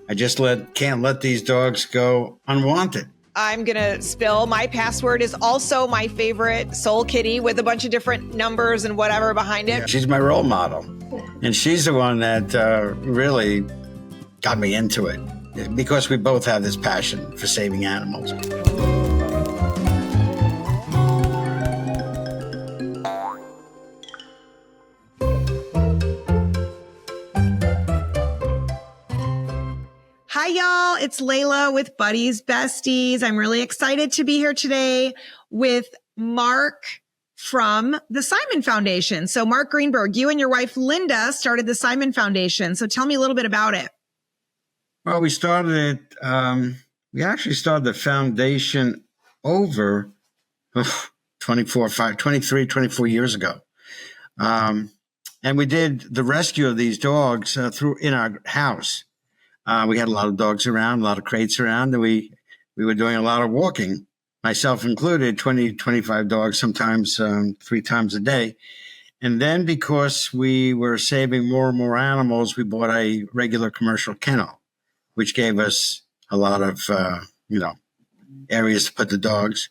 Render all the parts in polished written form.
I just can't let these dogs go unwanted. I'm going to spill. My password is also my favorite, Soul Kitty, with a bunch of different numbers and whatever behind it. She's my role model. And she's the one that really got me into it, because we both have this passion for saving animals. Hi, y'all. It's Layla with Buddies Besties. I'm really excited to be here today with Mark from the Simon Foundation. So Mark Greenberg, you and your wife, Linda, started the Simon Foundation. So tell me a little bit about it. Well, we started it, we actually started the foundation over 24 years ago. And we did the rescue of these dogs in our house. We had a lot of dogs around, a lot of crates around, and we were doing a lot of walking, myself included, 25 dogs, sometimes 3 times a day. And then because we were saving more and more animals, we bought a regular commercial kennel, which gave us a lot of, areas to put the dogs.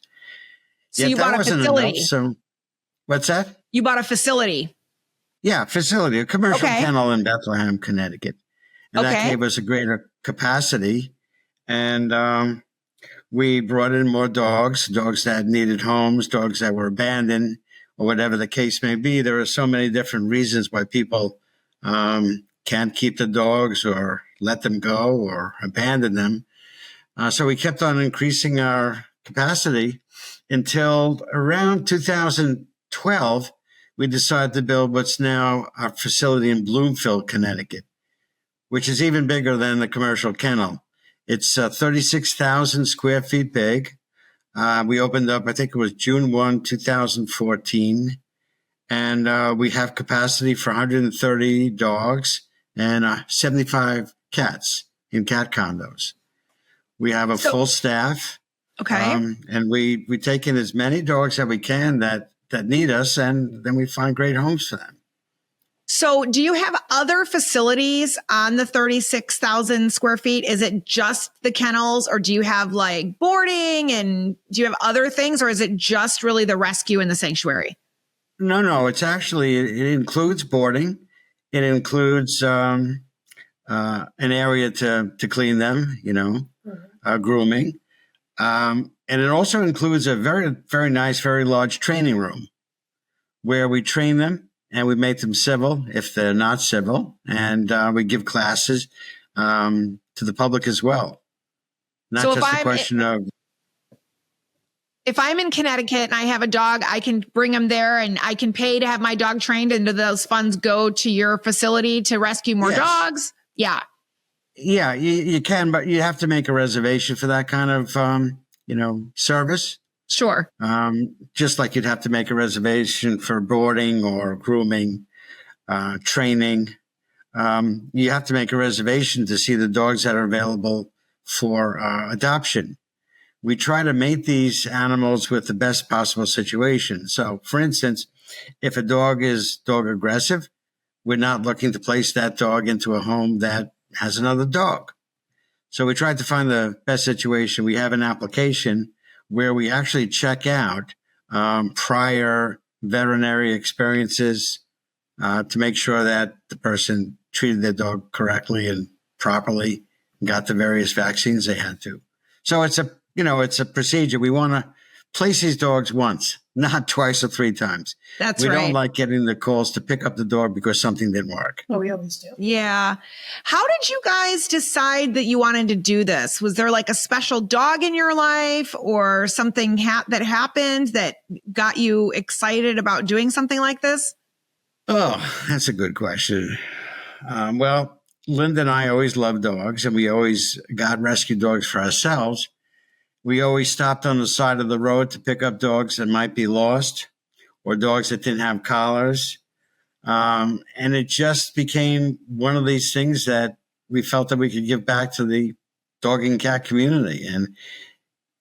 So you bought a facility. So what's that? You bought a facility. Yeah, facility, a commercial kennel in Bethlehem, Connecticut. And that gave us a greater capacity. And we brought in more dogs that needed homes, dogs that were abandoned, or whatever the case may be. There are so many different reasons why people can't keep the dogs or let them go or abandon them. So we kept on increasing our capacity until around 2012, we decided to build what's now our facility in Bloomfield, Connecticut, which is even bigger than the commercial kennel. It's 36,000 square feet big. We opened up, I think it was June 1, 2014. And we have capacity for 130 dogs and 75 cats in cat condos. We have a full staff. Okay. And we take in as many dogs as we can that need us, and then we find great homes for them. So do you have other facilities on the 36,000 square feet? Is it just the kennels, or do you have like boarding, and do you have other things, or is it just really the rescue and the sanctuary? No, it's actually, it includes boarding. It includes an area to clean them, grooming. And it also includes a very, very nice, very large training room where we train them. And we make them civil if they're not civil. And we give classes to the public as well. Not so just a question of... If I'm in Connecticut and I have a dog, I can bring him there and I can pay to have my dog trained, and do those funds go to your facility to rescue more dogs? Yeah. Yeah, you can, but you have to make a reservation for that kind of, service. Sure. Just like you'd have to make a reservation for boarding or grooming, training. You have to make a reservation to see the dogs that are available for adoption. We try to mate these animals with the best possible situation. So, for instance, if a dog is dog aggressive, we're not looking to place that dog into a home that has another dog. So we tried to find the best situation. We have an application where we actually check out prior veterinary experiences to make sure that the person treated their dog correctly and properly and got the various vaccines they had to. So it's a procedure. We want to place these dogs once, not twice or 3 times. That's right. We don't like getting the calls to pick up the dog because something didn't work. Oh, we always do. Yeah. How did you guys decide that you wanted to do this? Was there like a special dog in your life, or something that happened that got you excited about doing something like this? Oh, that's a good question. Well, Linda and I always loved dogs, and we always got rescue dogs for ourselves. We always stopped on the side of the road to pick up dogs that might be lost, or dogs that didn't have collars. And it just became one of these things that we felt that we could give back to the dog and cat community. And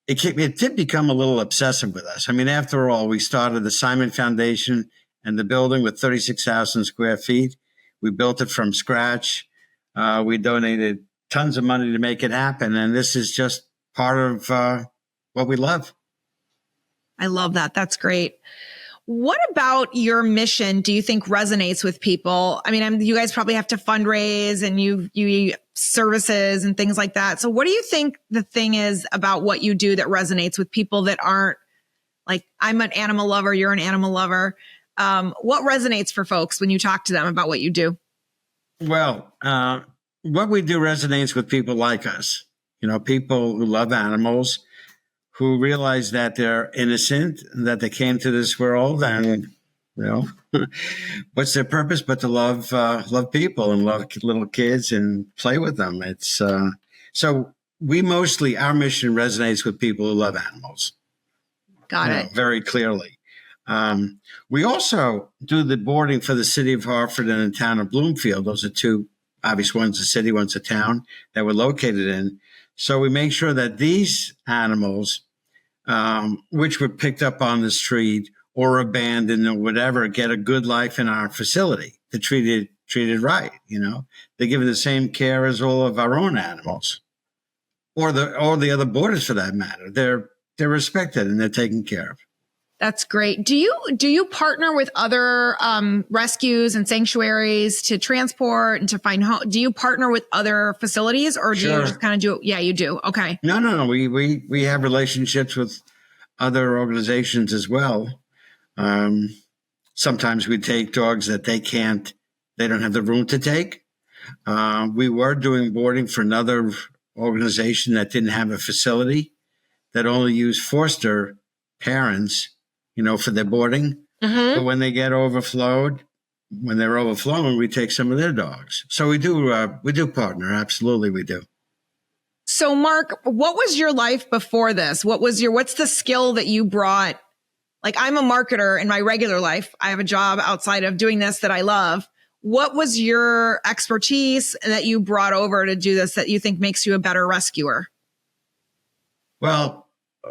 it did become a little obsessive with us. I mean, after all, we started the Simon Foundation and the building with 36,000 square feet. We built it from scratch. We donated tons of money to make it happen. And this is just part of what we love. I love that. That's great. What about your mission do you think resonates with people? I mean, you guys probably have to fundraise and you services and things like that. So what do you think the thing is about what you do that resonates with people that aren't like, I'm an animal lover, you're an animal lover? What resonates for folks when you talk to them about what you do? Well, what we do resonates with people like us, people who love animals, who realize that they're innocent, that they came to this world, and what's their purpose but to love people and love little kids and play with them. It's so our mission resonates with people who love animals. Got it. Very clearly. We also do the boarding for the city of Hartford and the town of Bloomfield. Those are two obvious ones, a city, one's a town that we're located in. So we make sure that these animals, which were picked up on the street or abandoned or whatever, get a good life in our facility. They're treated right. They're given the same care as all of our own animals, or the other boarders for that matter. They're respected and they're taken care of. That's great. Do you partner with other rescues and sanctuaries to transport and to find home? Do you partner with other facilities, or do you just kind of do it? Yeah, you do. Okay. No. We have relationships with other organizations as well. Sometimes we take dogs that they don't have the room to take. We were doing boarding for another organization that didn't have a facility, that only used foster parents, for their boarding. Mm-hmm. But when they get overflowing, we take some of their dogs. So we do partner. Absolutely, we do. So Mark, what was your life before this? What's the skill that you brought? Like, I'm a marketer in my regular life. I have a job outside of doing this that I love. What was your expertise that you brought over to do this that you think makes you a better rescuer? Well,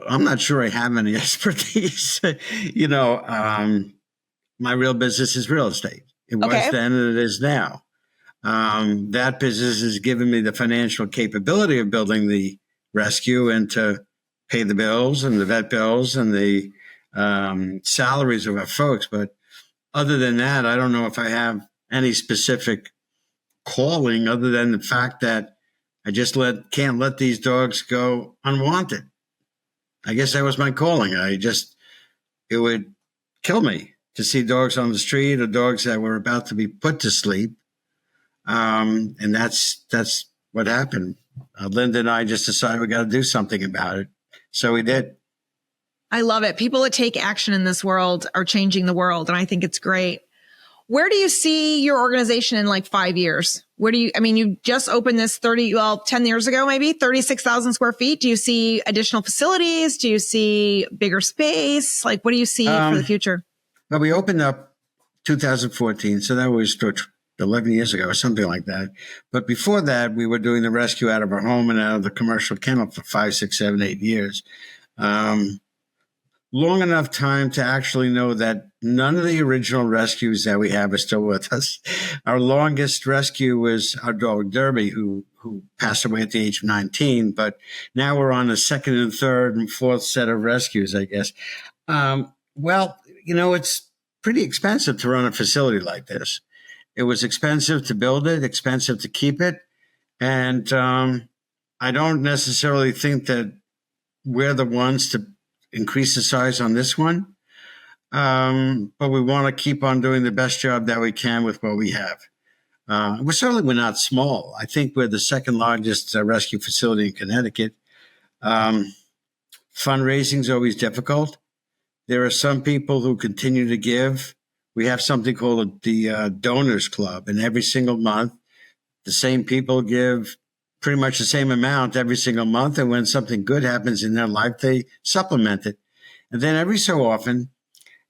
I'm not sure I have any expertise. My real business is real estate. It was then and it is now. That business has given me the financial capability of building the rescue and to pay the bills and the vet bills and the salaries of our folks. But other than that, I don't know if I have any specific calling other than the fact that I just can't let these dogs go unwanted. I guess that was my calling. It would kill me to see dogs on the street or dogs that were about to be put to sleep. And that's what happened. Linda and I just decided we got to do something about it. So we did. I love it. People that take action in this world are changing the world. And I think it's great. Where do you see your organization in like 5 years? You just opened this 10 years ago, maybe 36,000 square feet. Do you see additional facilities? Do you see bigger space? Like, what do you see for the future? Well, we opened up 2014. So that was 11 years ago or something like that. But before that, we were doing the rescue out of our home and out of the commercial kennel for 5, 6, 7, 8 years. Long enough time to actually know that none of the original rescues that we have are still with us. Our longest rescue was our dog Derby, who passed away at the age of 19. But now we're on the second and third and fourth set of rescues, I guess. It's pretty expensive to run a facility like this. It was expensive to build it, expensive to keep it. And I don't necessarily think that we're the ones to increase the size on this one. But we want to keep on doing the best job that we can with what we have. We're not small. I think we're the second largest rescue facility in Connecticut. Fundraising is always difficult. There are some people who continue to give. We have something called the Donors Club, and every single month, the same people give pretty much the same amount every single month. And when something good happens in their life, they supplement it. And then every so often,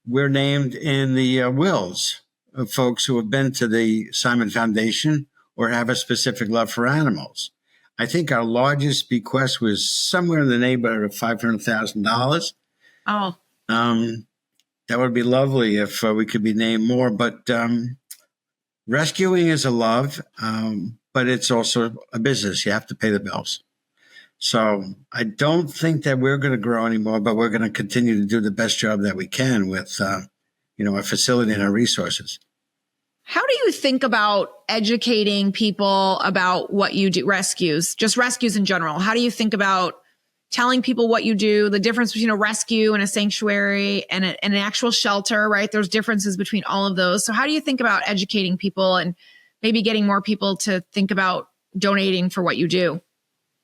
we're named in the wills of folks who have been to the Simon Foundation or have a specific love for animals. I think our largest bequest was somewhere in the neighborhood of $500,000. Oh. That would be lovely if we could be named more. But rescuing is a love. but it's also a business. You have to pay the bills. So I don't think that we're going to grow anymore, but we're going to continue to do the best job that we can with, our facility and our resources. How do you think about educating people about what you do, rescues, just rescues in general? How do you think about telling people what you do, the difference between a rescue and a sanctuary and an actual shelter, right? There's differences between all of those. So how do you think about educating people and maybe getting more people to think about donating for what you do?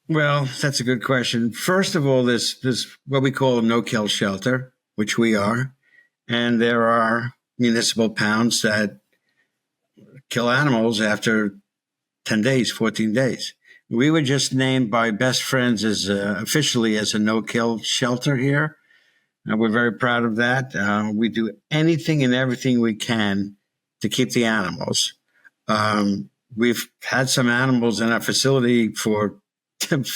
Well, that's a good question. First of all, there's what we call a no-kill shelter, which we are. And there are municipal pounds that kill animals after 10 days, 14 days. We were just named by Best Friends as officially as a no-kill shelter here. We're very proud of that. We do anything and everything we can to keep the animals. We've had some animals in our facility for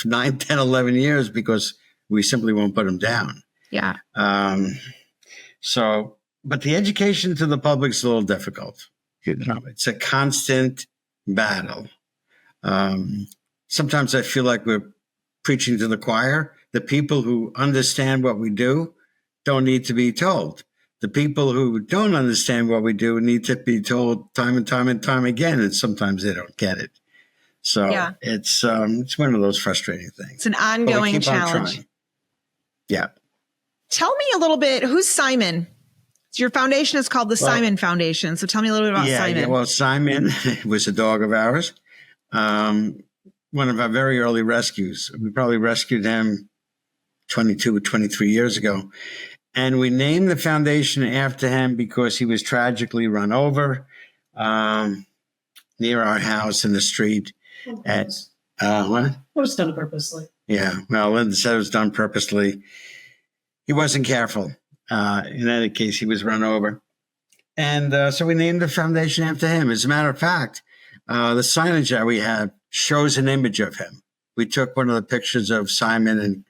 9, 10, 11 years because we simply won't put them down. Yeah. But the education to the public is a little difficult. It's a constant battle. Sometimes I feel like we're preaching to the choir. The people who understand what we do don't need to be told. The people who don't understand what we do need to be told time and time and time again, and sometimes they don't get it. So it's one of those frustrating things. It's an ongoing challenge. Yeah. Tell me a little bit, who's Simon? Your foundation is called the Simon Foundation. So tell me a little bit about Simon. Yeah, well, Simon was a dog of ours. One of our very early rescues. We probably rescued him 22, 23 years ago. And we named the foundation after him because he was tragically run over near our house in the street. What? It was done purposely. Yeah, well, Linda said it was done purposely. He wasn't careful. In any case, he was run over. And so we named the foundation after him. As a matter of fact, the signage that we have shows an image of him. We took one of the pictures of Simon, and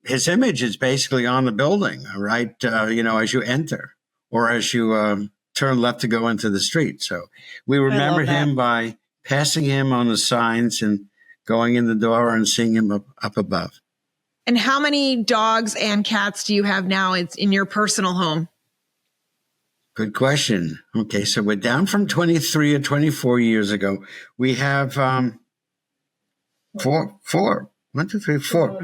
his image is basically on the building, right? As you enter or as you turn left to go into the street. So we remembered him by passing him on the signs and going in the door and seeing him up above. And how many dogs and cats do you have now in your personal home? Good question. Okay, so we're down from 23 or 24 years ago. We have four. 1, 2, 3, 4.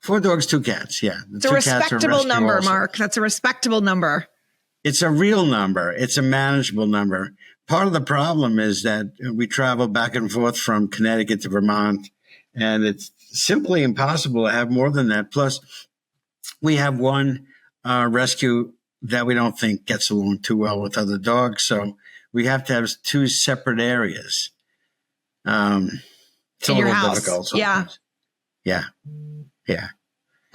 4 dogs, 2 cats. Yeah. It's a respectable number, Mark. That's a respectable number. It's a real number. It's a manageable number. Part of the problem is that we travel back and forth from Connecticut to Vermont, and it's simply impossible to have more than that. Plus, we have one rescue that we don't think gets along too well with other dogs, so we have to have 2 separate areas. It's in a your little house. difficult sometimes. Yeah.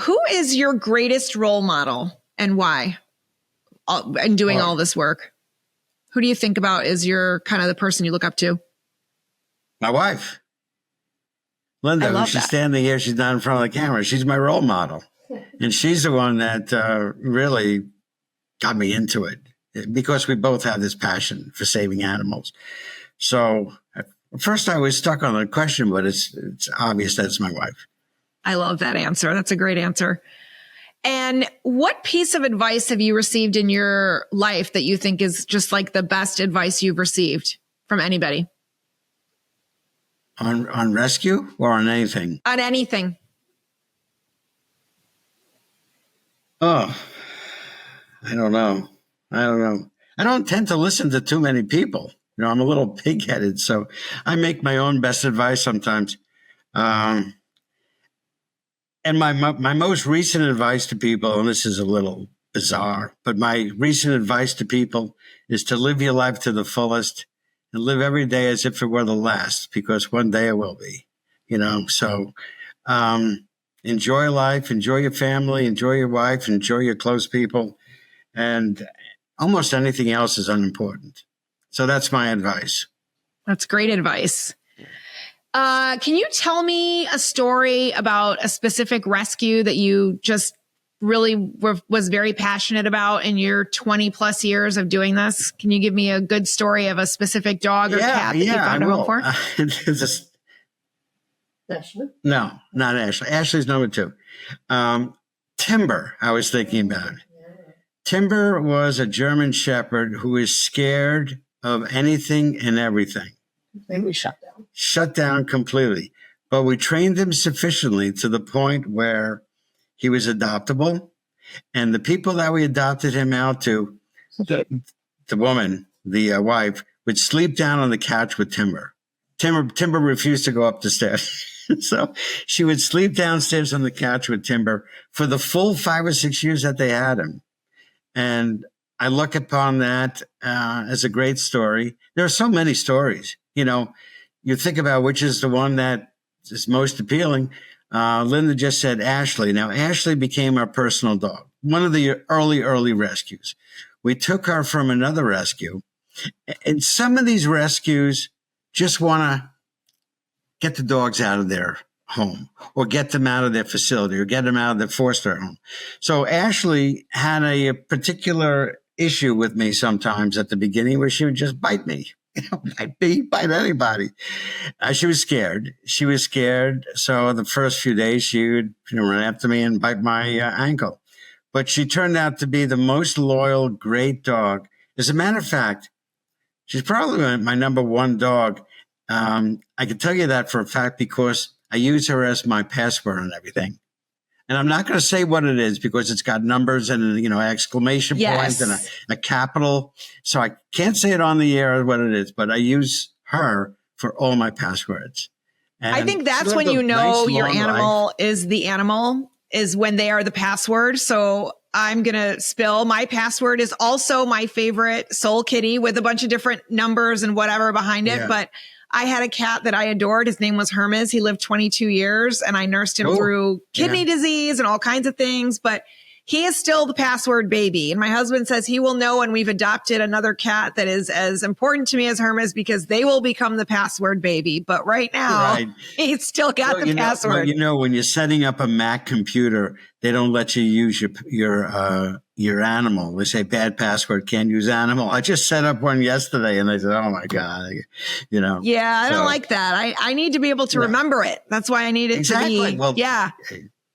Who is your greatest role model and why? In doing all this work, who do you think about as your kind of the person you look up to? My wife, Linda. She's standing here. She's not in front of the camera. She's my role model, and she's the one that really got me into it because we both have this passion for saving animals. So at first I was stuck on the question, but it's obvious that it's my wife. I love that answer. That's a great answer. And what piece of advice have you received in your life that you think is just like the best advice you've received from anybody? On rescue or on anything? On anything. Oh, I don't know. I don't tend to listen to too many people. I'm a little pig-headed, so I make my own best advice sometimes. And my most recent advice to people, and this is a little bizarre, but my recent advice to people is to live your life to the fullest and live every day as if it were the last, because one day it will be, So enjoy life, enjoy your family, enjoy your wife, enjoy your close people, and almost anything else is unimportant. So that's my advice. That's great advice. Can you tell me a story about a specific rescue that you just really was very passionate about in your 20 plus years of doing this? Can you give me a good story of a specific dog or cat that you found a home for? Ashley? No, not Ashley. Ashley's number 2. Timber, I was thinking about. Timber was a German Shepherd who is scared of anything and everything. And we shut down. Shut down completely. But we trained him sufficiently to the point where he was adoptable. And the people that we adopted him out to, the woman, the wife, would sleep down on the couch with Timber. Timber refused to go up the stairs. So she would sleep downstairs on the couch with Timber for the full 5 or 6 years that they had him. And I look upon that as a great story. There are so many stories. You know, you think about which is the one that is most appealing. Linda just said Ashley. Now, Ashley became our personal dog, one of the early rescues. We took her from another rescue. And some of these rescues just want to get the dogs out of their home or get them out of their facility or get them out of their foster home. So Ashley had a particular issue with me sometimes at the beginning where she would just bite me. Bite anybody. She was scared. So the first few days she would run after me and bite my ankle. But she turned out to be the most loyal, great dog. As a matter of fact, she's probably my number 1 dog. I can tell you that for a fact because I use her as my password and everything. And I'm not going to say what it is because it's got numbers and, exclamation points and a capital. So I can't say it on the air what it is, but I use her for all my passwords. And I think that's when you know your animal is the animal, is when they are the password. So I'm going to spill. My password is also my favorite soul kitty with a bunch of different numbers and whatever behind it. Yeah. But I had a cat that I adored. His name was Hermes. He lived 22 years and I nursed him through kidney disease and all kinds of things, but he is still the password baby. And my husband says he will know when we've adopted another cat that is as important to me as Hermes because they will become the password baby. But right now, he's still got the password. When you're setting up a Mac computer, they don't let you use your animal. They say bad password, can't use animal. I just set up one yesterday and they said, oh my God, Yeah, I don't like that. I need to be able to remember it. That's why I need it to be. Well, I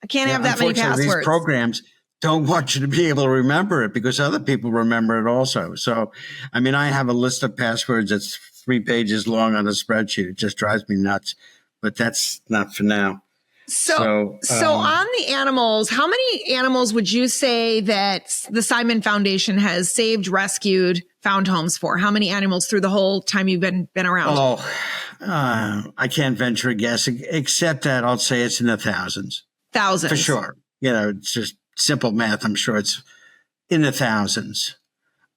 can't have that many passwords. These programs don't want you to be able to remember it because other people remember it also. So, I have a list of passwords that's 3 pages long on a spreadsheet. It just drives me nuts, but that's not for now. So on the animals, how many animals would you say that the Simon Foundation has saved, rescued, found homes for? How many animals through the whole time you've been around? I can't venture a guess, except that I'll say it's in the thousands. Thousands. For sure. It's just simple math. I'm sure it's in the thousands.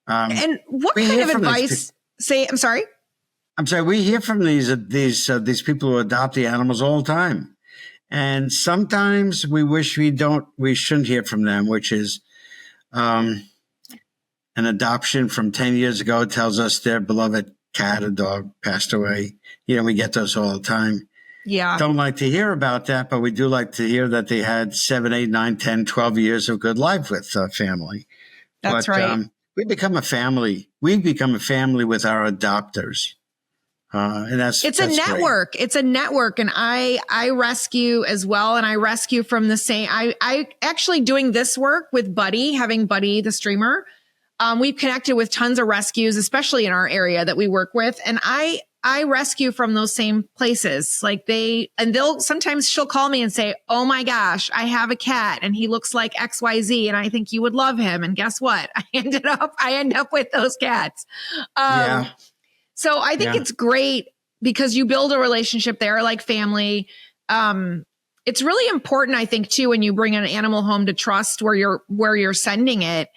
And what kind of advice I'm sorry? We hear from these people who adopt the animals all the time. And sometimes we wish we shouldn't hear from them, which is an adoption from 10 years ago tells us their beloved cat or dog passed away. We get those all the time. Yeah. Don't like to hear about that, but we do like to hear that they had 7, 8, 9, 10, 12 years of good life with family. That's right. We become a family. We've become a family with our adopters. And that's a network. Great. It's a network. And I rescue as well. And I rescue from the same, I actually doing this work with Buddy, having Buddy, the streamer. We've connected with tons of rescues, especially in our area that we work with. And I rescue from those same places. Sometimes she'll call me and say, oh my gosh, I have a cat and he looks like XYZ and I think you would love him. And guess what? I end up with those cats. So I think it's great because you build a relationship there like family. It's really important, I think, too, when you bring an animal home to trust where you're sending it.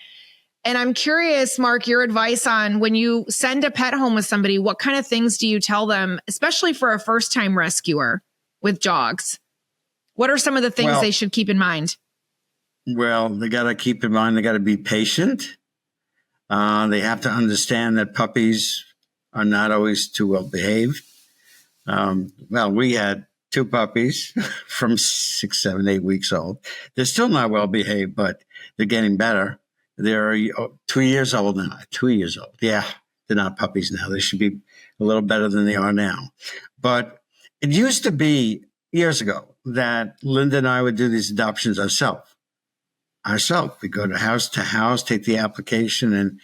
And I'm curious, Mark, your advice on when you send a pet home with somebody, what kind of things do you tell them, especially for a first-time rescuer with dogs? What are some of the things they should keep in mind? Well, they got to keep in mind, they got to be patient. They have to understand that puppies are not always too well behaved. We had 2 puppies from 6, 7, 8 weeks old. They're still not well behaved, but they're getting better. They're 2 years old now. 2 years old. Yeah, they're not puppies now. They should be a little better than they are now. But it used to be years ago that Linda and I would do these adoptions ourselves. We go to house, take the application and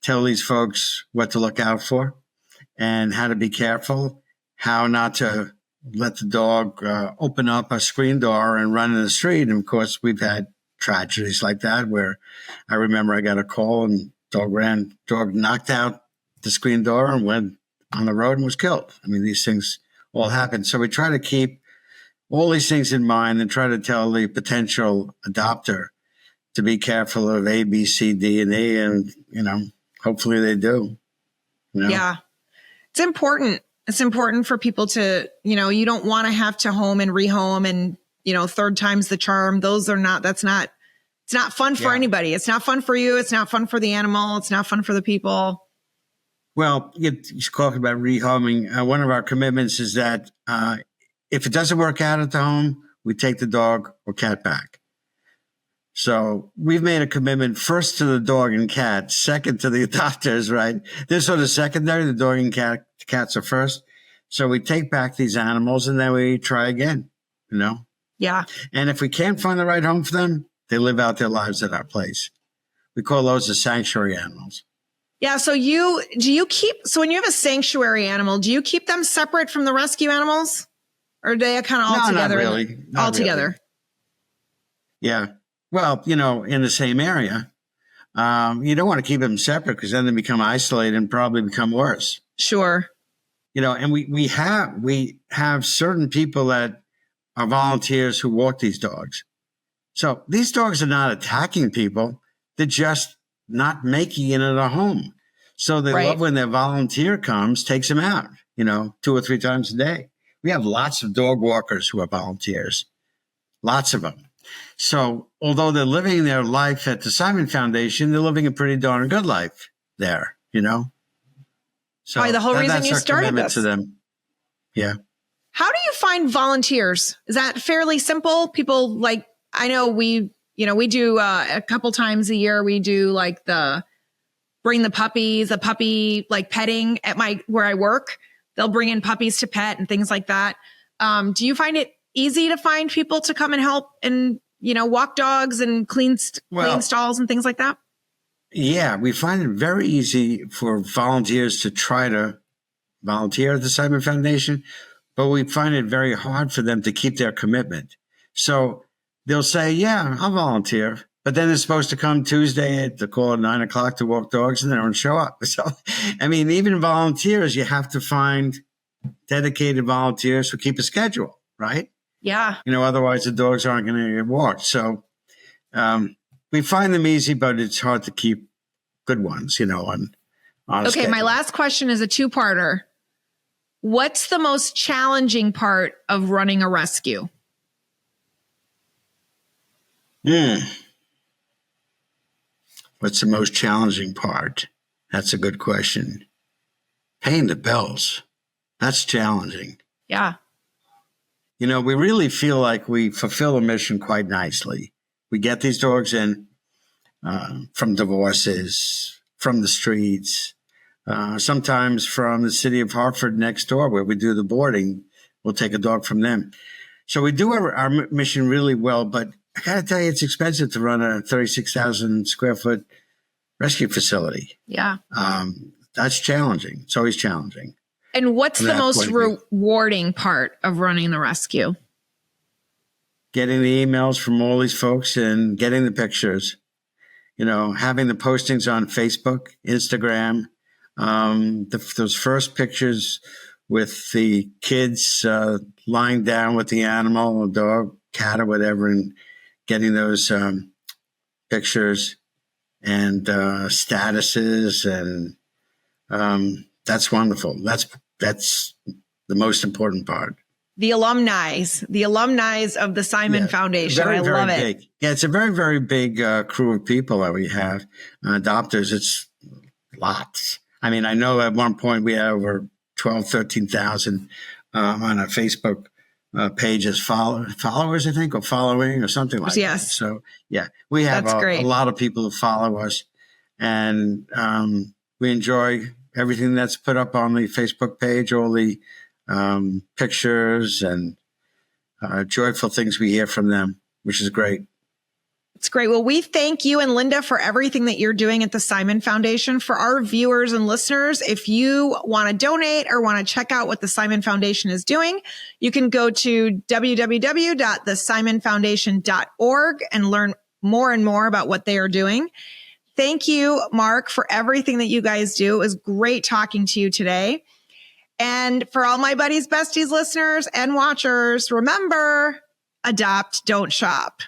tell these folks what to look out for and how to be careful, how not to let the dog open up a screen door and run in the street. And of course, we've had tragedies like that where I remember I got a call and dog knocked out the screen door and went on the road and was killed. I mean, these things all happen. So we try to keep all these things in mind and try to tell the potential adopter to be careful of A, B, C, D, and E. And, hopefully they do. Yeah. It's important. It's important for people to, you don't want to have to home and rehome and, third time's the charm. It's not fun for anybody. It's not fun for you. It's not fun for the animal. It's not fun for the people. Well, you're talking about rehoming. One of our commitments is that if it doesn't work out at the home, we take the dog or cat back. So we've made a commitment first to the dog and cat, second to the adopters, right? They're sort of secondary. The dog and cats are first. So we take back these animals and then we try again, Yeah. And if we can't find the right home for them, they live out their lives at our place. We call those the sanctuary animals. Yeah. So when you have a sanctuary animal, do you keep them separate from the rescue animals? Or are they kind of all together? Not really. All together. Really. Yeah. Well, in the same area. You don't want to keep them separate because then they become isolated and probably become worse. Sure. And we have certain people that are volunteers who walk these dogs. So these dogs are not attacking people. They're just not making it at a home. So they love when their volunteer comes, takes them out, 2 or 3 times a day. We have lots of dog walkers who are volunteers, lots of them. So although they're living their life at the Simon Foundation, they're living a pretty darn good life there, So the whole reason you started this. To them. Yeah. How do you find volunteers? Is that fairly simple? People I know we do a couple times a year. We do bring the puppies, a puppy petting at where I work. They'll bring in puppies to pet and things like that. Do you find it easy to find people to come and help and, walk dogs and clean stalls and things like that? Yeah, we find it very easy for volunteers to try to volunteer at the Simon Foundation, but we find it very hard for them to keep their commitment. So they'll say, yeah, I'll volunteer. But then they're supposed to come Tuesday at the call at 9:00 to walk dogs and they don't show up. So, even volunteers, you have to find dedicated volunteers who keep a schedule, right? Yeah. Otherwise the dogs aren't going to get walked. So we find them easy, but it's hard to keep good ones, on Okay, schedule. my last question is a 2-parter. What's the most challenging part of running a rescue? What's the most challenging part? That's a good question. Paying the bills. That's challenging. Yeah. We really feel like we fulfill the mission quite nicely. We get these dogs in from divorces, from the streets, sometimes from the city of Hartford next door where we do the boarding. We'll take a dog from them. So we do our mission really well, but I got to tell you, it's expensive to run a 36,000 square foot rescue facility. Yeah. That's challenging. It's always challenging. And what's the most rewarding part of running the rescue? Getting the emails from all these folks and getting the pictures, having the postings on Facebook, Instagram, those first pictures with the kids lying down with the animal, a dog, cat, or whatever, and getting those pictures and statuses, and that's wonderful. That's the most important part. The alumni of the Simon Foundation. Very, I love it. Big. Yeah, it's a very, very big crew of people that we have. Adopters, it's lots. I know at one point we had over 12, 13,000 on our Facebook pages followers, I think, or following or something like that. So yeah, we have a lot of people who follow us, and we enjoy everything that's put up on the Facebook page, all the pictures and joyful things we hear from them, which is great. It's great. Well, we thank you and Linda for everything that you're doing at the Simon Foundation. For our viewers and listeners, if you want to donate or want to check out what the Simon Foundation is doing, you can go to www.thesimonfoundation.org and learn more and more about what they are doing. Thank you, Mark, for everything that you guys do. It was great talking to you today. And for all my buddies, besties, listeners, and watchers, remember, adopt, don't shop.